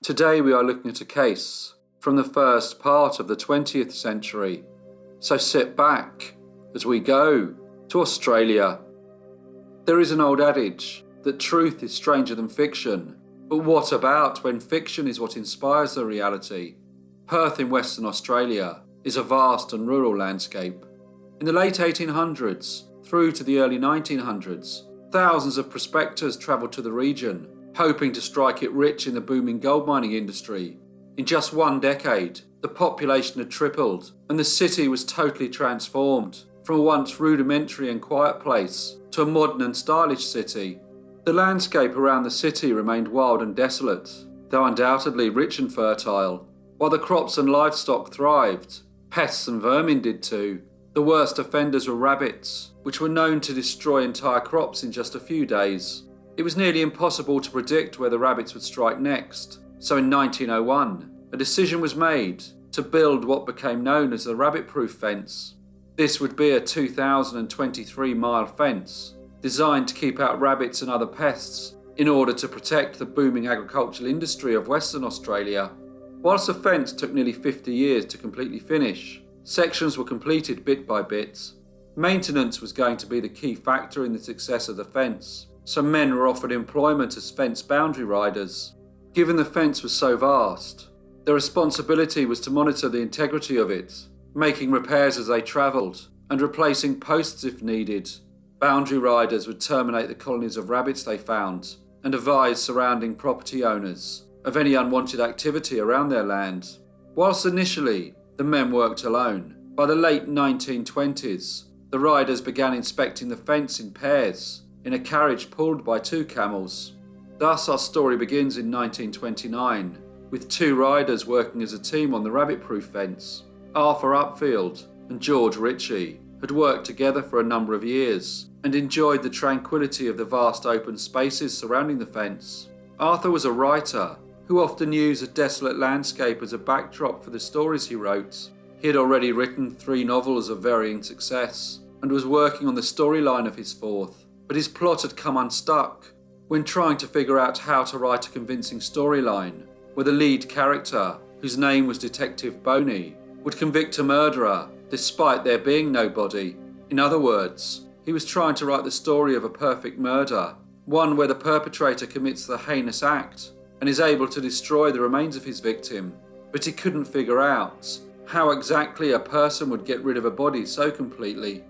Today we are looking at a case from the first part of the 20th century. So sit back as we go to Australia. There is an old adage that truth is stranger than fiction, but what about when fiction is what inspires the reality? Perth in Western Australia is a vast and rural landscape. In the late 1800s through to the early 1900s, thousands of prospectors travelled to the region, hoping to strike it rich in the booming gold mining industry. In just one decade, the population had tripled, and the city was totally transformed from a once rudimentary and quiet place to a modern and stylish city. The landscape around the city remained wild and desolate, though undoubtedly rich and fertile. While the crops and livestock thrived, pests and vermin did too. The worst offenders were rabbits, which were known to destroy entire crops in just a few days. It was nearly impossible to predict where the rabbits would strike next, so in 1901, a decision was made to build what became known as the rabbit-proof fence. This would be a 2,023-mile fence, designed to keep out rabbits and other pests in order to protect the booming agricultural industry of Western Australia. Whilst the fence took nearly 50 years to completely finish, sections were completed bit by bit. Maintenance was going to be the key factor in the success of the fence, so men were offered employment as fence boundary riders. Given the fence was so vast, their responsibility was to monitor the integrity of it, making repairs as they travelled, and replacing posts if needed. Boundary riders would terminate the colonies of rabbits they found, and advise surrounding property owners of any unwanted activity around their land. Whilst initially the men worked alone, by the late 1920s, the riders began inspecting the fence in pairs, in a carriage pulled by two camels. Thus our story begins in 1929, with two riders working as a team on the rabbit-proof fence. Arthur Upfield and George Ritchie had worked together for a number of years and enjoyed the tranquility of the vast open spaces surrounding the fence. Arthur was a writer who often used a desolate landscape as a backdrop for the stories he wrote. He had already written 3 novels of varying success and was working on the storyline of his 4th, but his plot had come unstuck when trying to figure out how to write a convincing storyline where the lead character, whose name was Detective Boney, would convict a murderer despite there being no body. In other words, he was trying to write the story of a perfect murder, one where the perpetrator commits the heinous act and is able to destroy the remains of his victim, but he couldn't figure out how exactly a person would get rid of a body so completely.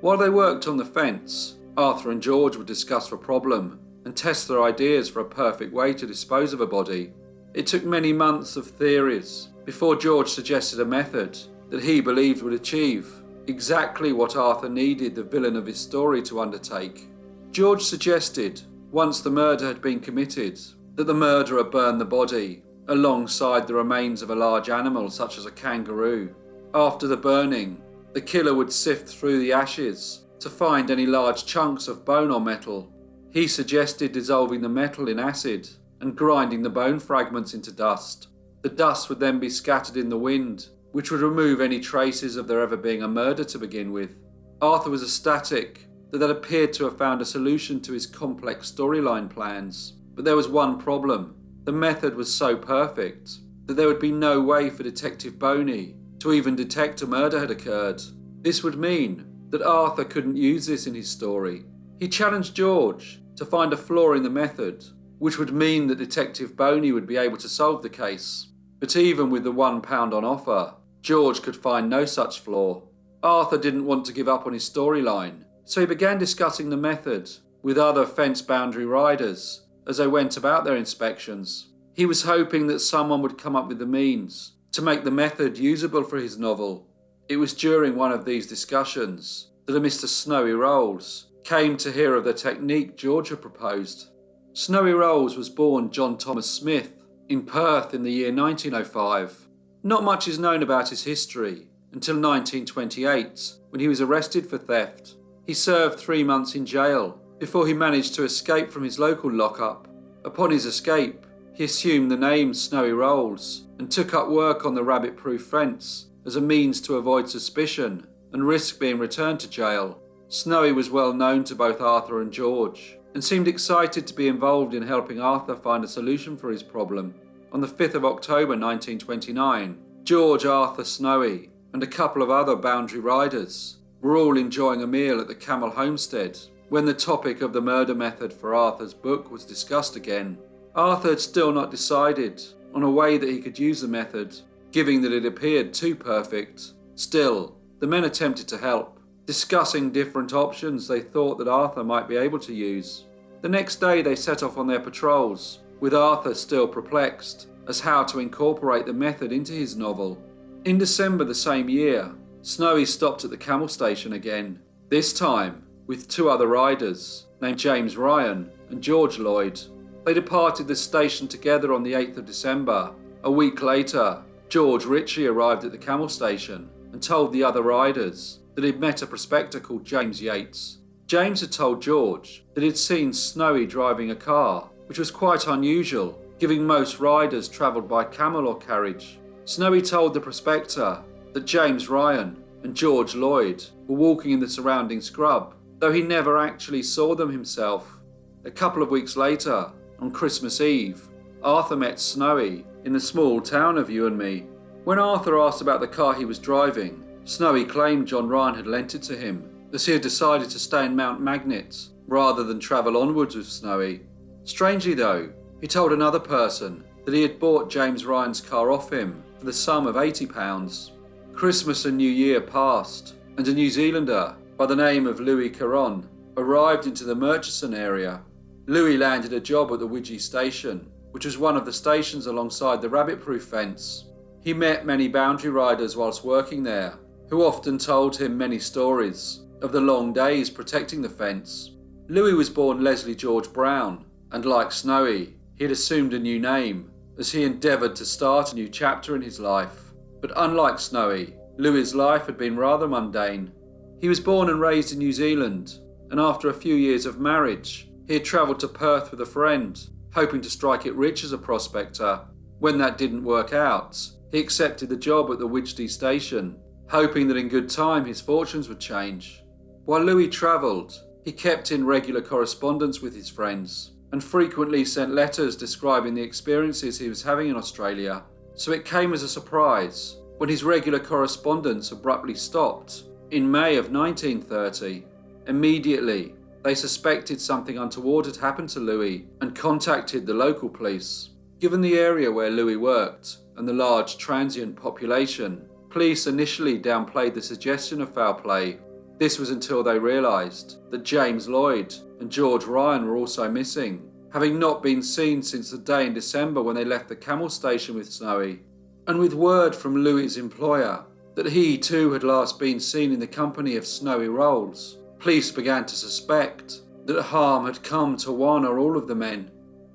While they worked on the fence, Arthur and George would discuss the problem and test their ideas for a perfect way to dispose of a body. It took many months of theories before George suggested a method that he believed would achieve exactly what Arthur needed the villain of his story to undertake. George suggested, once the murder had been committed, that the murderer burn the body alongside the remains of a large animal such as a kangaroo. After the burning, the killer would sift through the ashes to find any large chunks of bone or metal. He suggested dissolving the metal in acid and grinding the bone fragments into dust. The dust would then be scattered in the wind, which would remove any traces of there ever being a murder to begin with. Arthur was ecstatic that appeared to have found a solution to his complex storyline plans. But there was one problem. The method was so perfect that there would be no way for Detective Boney to even detect a murder had occurred. This would mean that Arthur couldn't use this in his story. He challenged George to find a flaw in the method, which would mean that Detective Boney would be able to solve the case. But even with the £1 on offer, George could find no such flaw. Arthur didn't want to give up on his storyline, so he began discussing the method with other fence boundary riders as they went about their inspections. He was hoping that someone would come up with the means to make the method usable for his novel. It was during one of these discussions that a Mr. Snowy Rolls came to hear of the technique George had proposed. Snowy Rolls was born John Thomas Smith in Perth in the year 1905. Not much is known about his history until 1928, when he was arrested for theft. He served 3 months in jail before he managed to escape from his local lockup. Upon his escape, he assumed the name Snowy Rolls and took up work on the rabbit-proof fence as a means to avoid suspicion and risk being returned to jail. Snowy was well known to both Arthur and George and seemed excited to be involved in helping Arthur find a solution for his problem. on the 5th of October 1929, George Arthur Snowy and a couple of other boundary riders were all enjoying a meal at the Camel homestead when the topic of the murder method for Arthur's book was discussed again. Arthur had still not decided on a way that he could use the method, given that it appeared too perfect. Still, the men attempted to help, discussing different options they thought that Arthur might be able to use. The next day they set off on their patrols, with Arthur still perplexed as how to incorporate the method into his novel. In December the same year, Snowy stopped at the Camel station again, this time with two other riders named James Ryan and George Lloyd. They departed the station together on the 8th of December. A week later, George Ritchie arrived at the Camel station and told the other riders that he'd met a prospector called James Yates. James had told George that he'd seen Snowy driving a car, which was quite unusual, given most riders travelled by camel or carriage. Snowy told the prospector that James Ryan and George Lloyd were walking in the surrounding scrub, though he never actually saw them himself. A couple of weeks later, on Christmas Eve, Arthur met Snowy in the small town of You and Me. When Arthur asked about the car he was driving, Snowy claimed John Ryan had lent it to him, as he had decided to stay in Mount Magnet rather than travel onwards with Snowy. Strangely though, he told another person that he had bought James Ryan's car off him for the sum of £80. Christmas and New Year passed, and a New Zealander by the name of Louis Caron arrived into the Murchison area. Louis landed a job at the Widgie station, which was one of the stations alongside the rabbit-proof fence. He met many boundary riders whilst working there, who often told him many stories of the long days protecting the fence. Louis was born Leslie George Brown, and like Snowy, he had assumed a new name as he endeavoured to start a new chapter in his life. But unlike Snowy, Louis's life had been rather mundane. He was born and raised in New Zealand, and after a few years of marriage, he had travelled to Perth with a friend, hoping to strike it rich as a prospector. When that didn't work out, he accepted the job at the Widgie station, hoping that in good time his fortunes would change. While Louis travelled, he kept in regular correspondence with his friends and frequently sent letters describing the experiences he was having in Australia. So it came as a surprise when his regular correspondence abruptly stopped in May of 1930. Immediately, they suspected something untoward had happened to Louis and contacted the local police. Given the area where Louis worked and the large transient population, police initially downplayed the suggestion of foul play. This was until they realised that James Lloyd and George Ryan were also missing, having not been seen since the day in December when they left the Camel station with Snowy. And with word from Louis's employer that he too had last been seen in the company of Snowy Rolls, police began to suspect that harm had come to one or all of the men.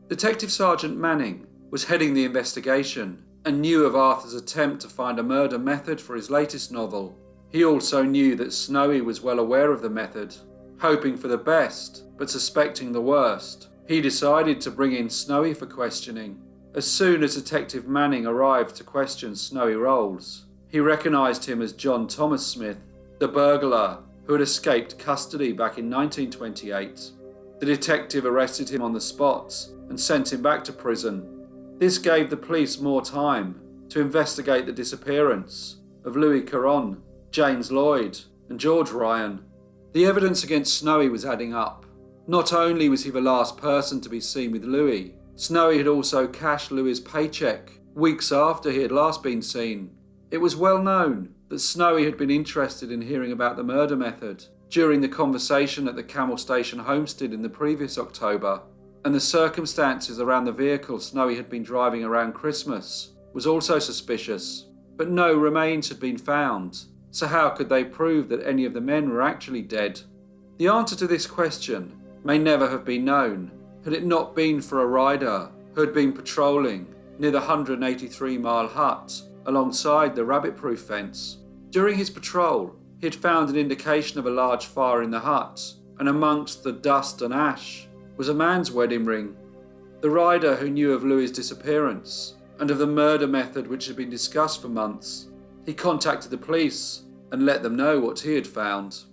Detective Sergeant Manning was heading the investigation and knew of Arthur's attempt to find a murder method for his latest novel. He also knew that Snowy was well aware of the method. Hoping for the best, but suspecting the worst, he decided to bring in Snowy for questioning. As soon as Detective Manning arrived to question Snowy Rolls, he recognised him as John Thomas Smith, the burglar who had escaped custody back in 1928. The detective arrested him on the spot and sent him back to prison. This gave the police more time to investigate the disappearance of Louis Caron, James Lloyd and George Ryan. The evidence against Snowy was adding up. Not only was he the last person to be seen with Louis, Snowy had also cashed Louis's paycheck weeks after he had last been seen. It was well known that Snowy had been interested in hearing about the murder method during the conversation at the Camel Station homestead in the previous October, and the circumstances around the vehicle Snowy had been driving around Christmas was also suspicious. But no remains had been found, so how could they prove that any of the men were actually dead? The answer to this question may never have been known had it not been for a rider who had been patrolling near the 183-mile hut alongside the rabbit-proof fence. During his patrol, he had found an indication of a large fire in the hut, and amongst the dust and ash was a man's wedding ring. The rider who knew of Louis's disappearance and of the murder method which had been discussed for months, he contacted the police and let them know what he had found.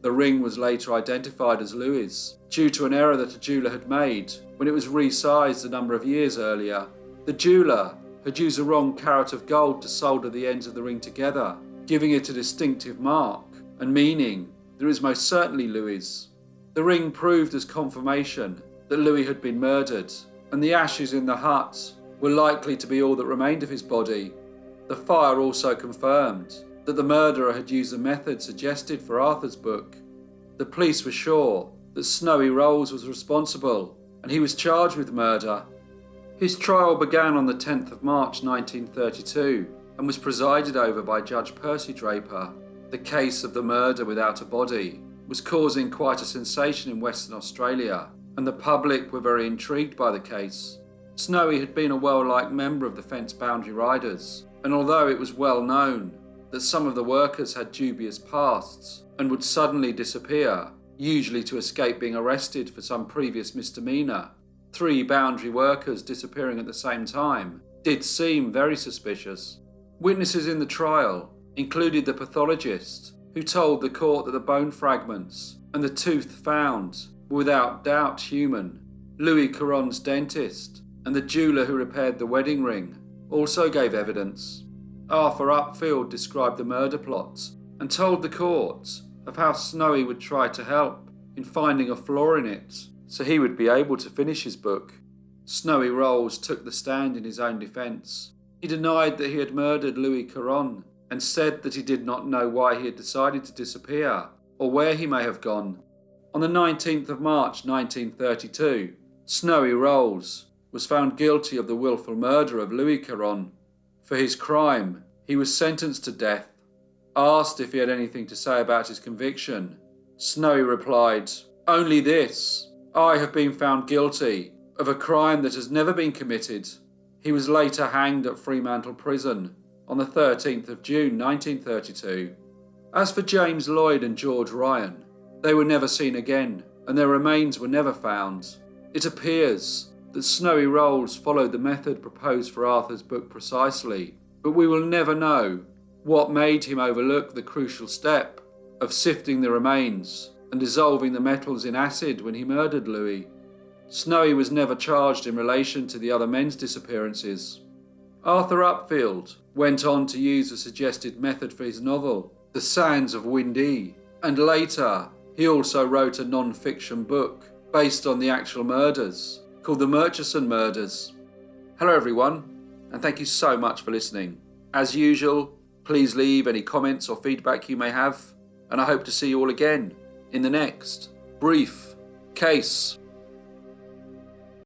The ring was later identified as Louis's, due to an error that a jeweller had made when it was resized a number of years earlier. The jeweller had used a wrong carat of gold to solder the ends of the ring together, giving it a distinctive mark and meaning that it was most certainly Louis's. The ring proved as confirmation that Louis had been murdered, and the ashes in the hut were likely to be all that remained of his body. The fire also confirmed that the murderer had used the method suggested for Arthur's book. The police were sure that Snowy Rolls was responsible, and he was charged with murder. His trial began on the 10th of March 1932 and was presided over by Judge Percy Draper. The case of the murder without a body was causing quite a sensation in Western Australia, and the public were very intrigued by the case. Snowy had been a well-liked member of the Fence Boundary Riders, and although it was well known that some of the workers had dubious pasts and would suddenly disappear, usually to escape being arrested for some previous misdemeanour, 3 boundary workers disappearing at the same time did seem very suspicious. Witnesses in the trial included the pathologist, who told the court that the bone fragments and the tooth found were without doubt human. Louis Caron's dentist and the jeweller who repaired the wedding ring also gave evidence. Arthur Upfield described the murder plot and told the court of how Snowy would try to help in finding a flaw in it so he would be able to finish his book. Snowy Rolls took the stand in his own defence. He denied that he had murdered Louis Caron and said that he did not know why he had decided to disappear or where he may have gone. On the 19th of March 1932, Snowy Rolls was found guilty of the willful murder of Louis Caron. For his crime, he was sentenced to death. Asked if he had anything to say about his conviction, Snowy replied, "Only this. I have been found guilty of a crime that has never been committed." He was later hanged at Fremantle Prison on the 13th of June 1932. As for James Lloyd and George Ryan, they were never seen again, and their remains were never found. It appears that Snowy Rolls followed the method proposed for Arthur's book precisely, but we will never know what made him overlook the crucial step of sifting the remains and dissolving the metals in acid when he murdered Louis. Snowy was never charged in relation to the other men's disappearances. Arthur Upfield went on to use the suggested method for his novel, The Sands of Windee, and later he also wrote a non-fiction book based on the actual murders called the Murchison Murders. Hello everyone, and thank you so much for listening. As usual, please leave any comments or feedback you may have, and I hope to see you all again in the next Brief Case.